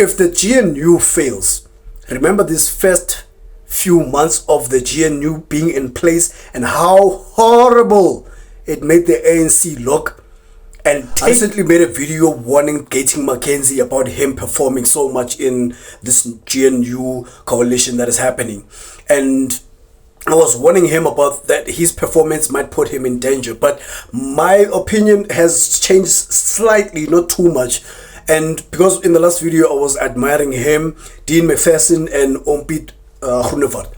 if the GNU fails, remember these first few months of the GNU being in place and how horrible it made the ANC look. And I recently made a video warning Gating Mackenzie about him performing so much in this GNU coalition that is happening. And I was warning him about that his performance might put him in danger. But my opinion has changed slightly, not too much. And because in the last video I was admiring him, Dean McPherson and Ompit Groenewald.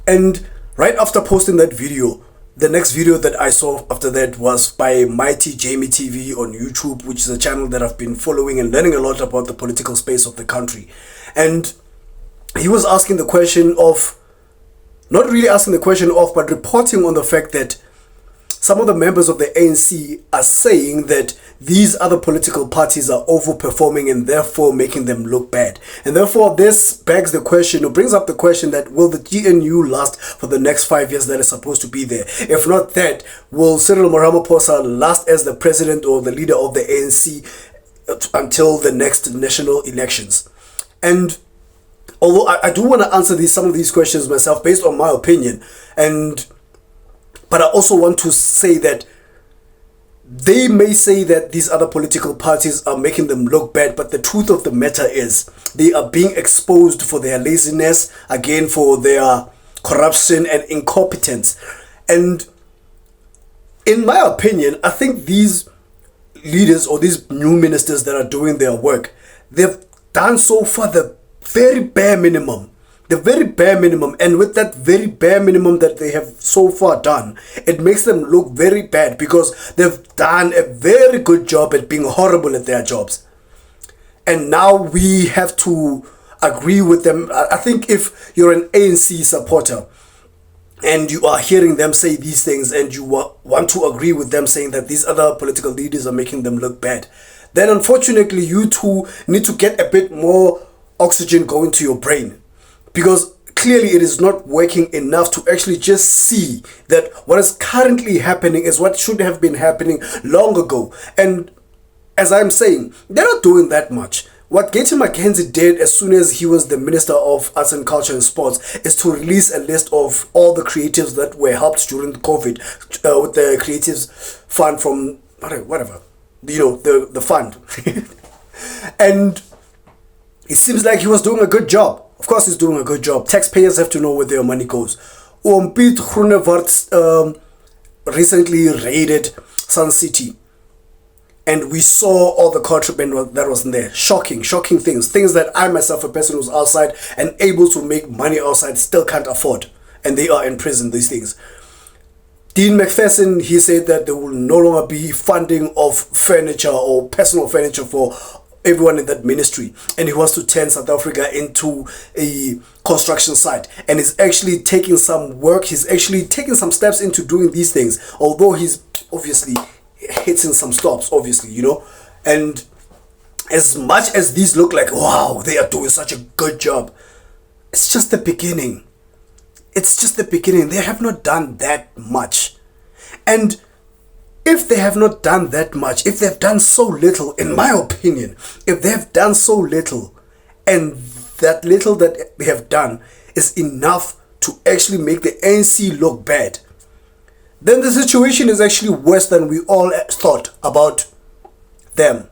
And right after posting that video, the next video that I saw after that was by Mighty Jamie TV on YouTube, which is a channel that I've been following and learning a lot about the political space of the country. And he was asking the question of, not really asking the question of, but reporting on the fact that some of the members of the ANC are saying that these other political parties are overperforming and therefore making them look bad. And therefore this begs the question, or brings up the question, that will the GNU last for the next 5 years that is supposed to be there? If not that, will Cyril Ramaphosa last as the president or the leader of the ANC until the next national elections? And although I do want to answer some of these questions myself based on my opinion, but I also want to say that they may say that these other political parties are making them look bad, but the truth of the matter is they are being exposed for their laziness, again for their corruption and incompetence. And in my opinion, I think these leaders or these new ministers that are doing their work, they've done so far the very bare minimum. The very bare minimum, and with that very bare minimum that they have so far done, it makes them look very bad because they've done a very good job at being horrible at their jobs. And now we have to agree with them. I think if you're an ANC supporter and you are hearing them say these things and you want to agree with them saying that these other political leaders are making them look bad, then unfortunately you too need to get a bit more oxygen going to your brain. Because clearly it is not working enough to actually just see that what is currently happening is what should have been happening long ago. And as I'm saying, they're not doing that much. What Gating Mackenzie did as soon as he was the Minister of Arts and Culture and Sports is to release a list of all the creatives that were helped during COVID with the Creatives Fund from whatever, the fund. And it seems like he was doing a good job. Of course he's doing a good job. Taxpayers have to know where their money goes. Ompit Groenewald recently raided Sun City. And we saw all the contraband that was in there. Shocking things. Things that I myself, a person who's outside and able to make money outside, still can't afford. And they are in prison, these things. Dean McPherson, he said that there will no longer be funding of furniture or personal furniture for everyone in that ministry, and he wants to turn South Africa into a construction site, and he's actually taking some work, he's actually taking some steps into doing these things, although he's obviously hitting some stops, obviously, and as much as these look like, wow, they are doing such a good job, it's just the beginning. They have not done that much. And if they have not done that much, if they've done so little, in my opinion, if they've done so little, and that little that they have done is enough to actually make the ANC look bad, then the situation is actually worse than we all thought about them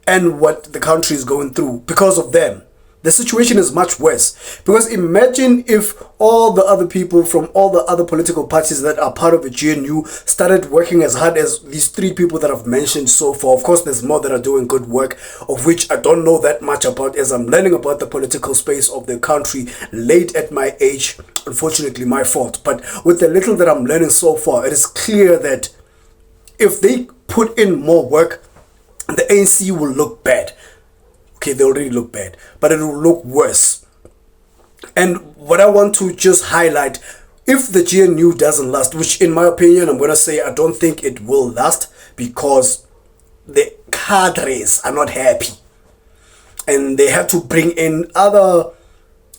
and what the country is going through because of them. The situation is much worse, because imagine if all the other people from all the other political parties that are part of the GNU started working as hard as these three people that I've mentioned so far. Of course, there's more that are doing good work, of which I don't know that much about as I'm learning about the political space of the country late at my age. Unfortunately, my fault. But with the little that I'm learning so far, it is clear that if they put in more work, the ANC will look bad. Okay, they already look bad, but it will look worse. And what I want to just highlight, if the GNU doesn't last, which in my opinion, I'm going to say I don't think it will last, because the cadres are not happy. And they have to bring in other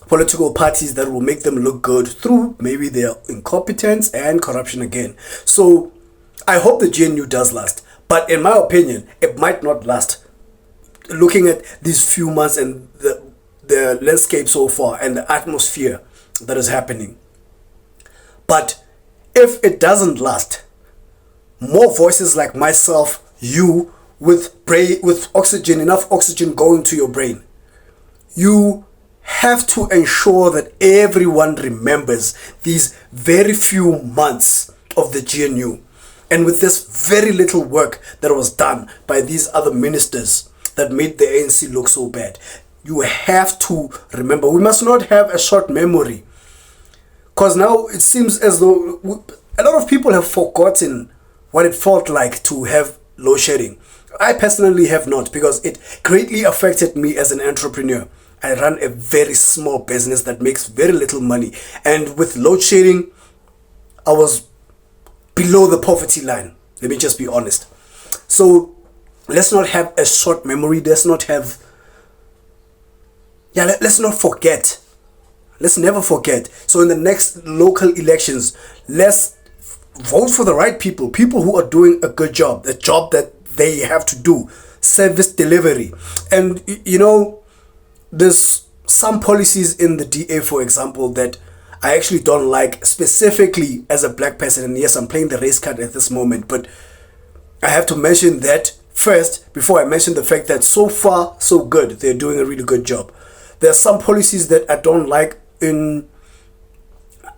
political parties that will make them look good through maybe their incompetence and corruption again. So I hope the GNU does last. But in my opinion, it might not last. looking at these few months and the landscape so far and the atmosphere that is happening. But if it doesn't last, more voices like myself, you, with oxygen, enough oxygen going to your brain, you have to ensure that everyone remembers these very few months of the GNU. And with this very little work that was done by these other ministers that made the ANC look so bad, you have to remember, we must not have a short memory. Because now it seems as though a lot of people have forgotten what it felt like to have load shedding. I personally have not, because it greatly affected me as an entrepreneur. I run a very small business that makes very little money. And with load shedding, I was below the poverty line. Let me just be honest. So let's not have a short memory. Let's not forget. Let's never forget. So in the next local elections, let's vote for the right people. People who are doing a good job. The job that they have to do. Service delivery. And you know, there's some policies in the DA, for example, that I actually don't like, specifically as a black person. And yes, I'm playing the race card at this moment, but I have to mention that first before I mention the fact that so far so good. They're doing a really good job. There are some policies that I don't like in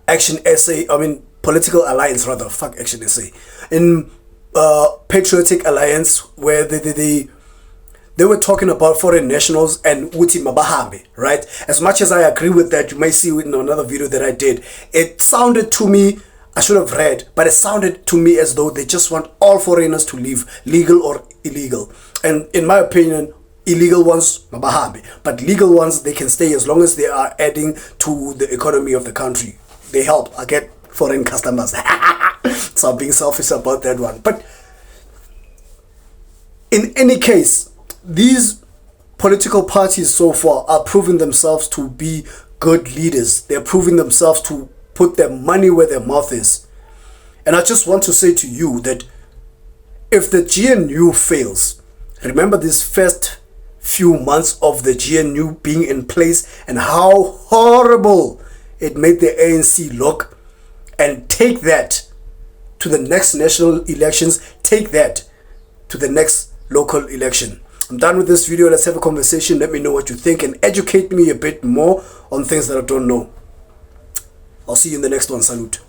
Action SA, Political Alliance rather, fuck Action SA, in Patriotic Alliance, where they were talking about foreign nationals and uti mabahambe, right? As much as I agree with that, you may see in another video that I did, it sounded to me, I should have read, but it sounded to me as though they just want all foreigners to leave, legal or illegal. And in my opinion, illegal ones, mabahambe, but legal ones, they can stay as long as they are adding to the economy of the country. They help. I get foreign customers. So I'm being selfish about that one. But in any case, these political parties so far are proving themselves to be good leaders. They're proving themselves to put their money where their mouth is. And I just want to say to you that if the GNU fails, remember these first few months of the GNU being in place and how horrible it made the ANC look, and take that to the next national elections, take that to the next local election. I'm done with this video. Let's have a conversation. Let me know what you think and educate me a bit more on things that I don't know. I'll see you in the next one. Salute.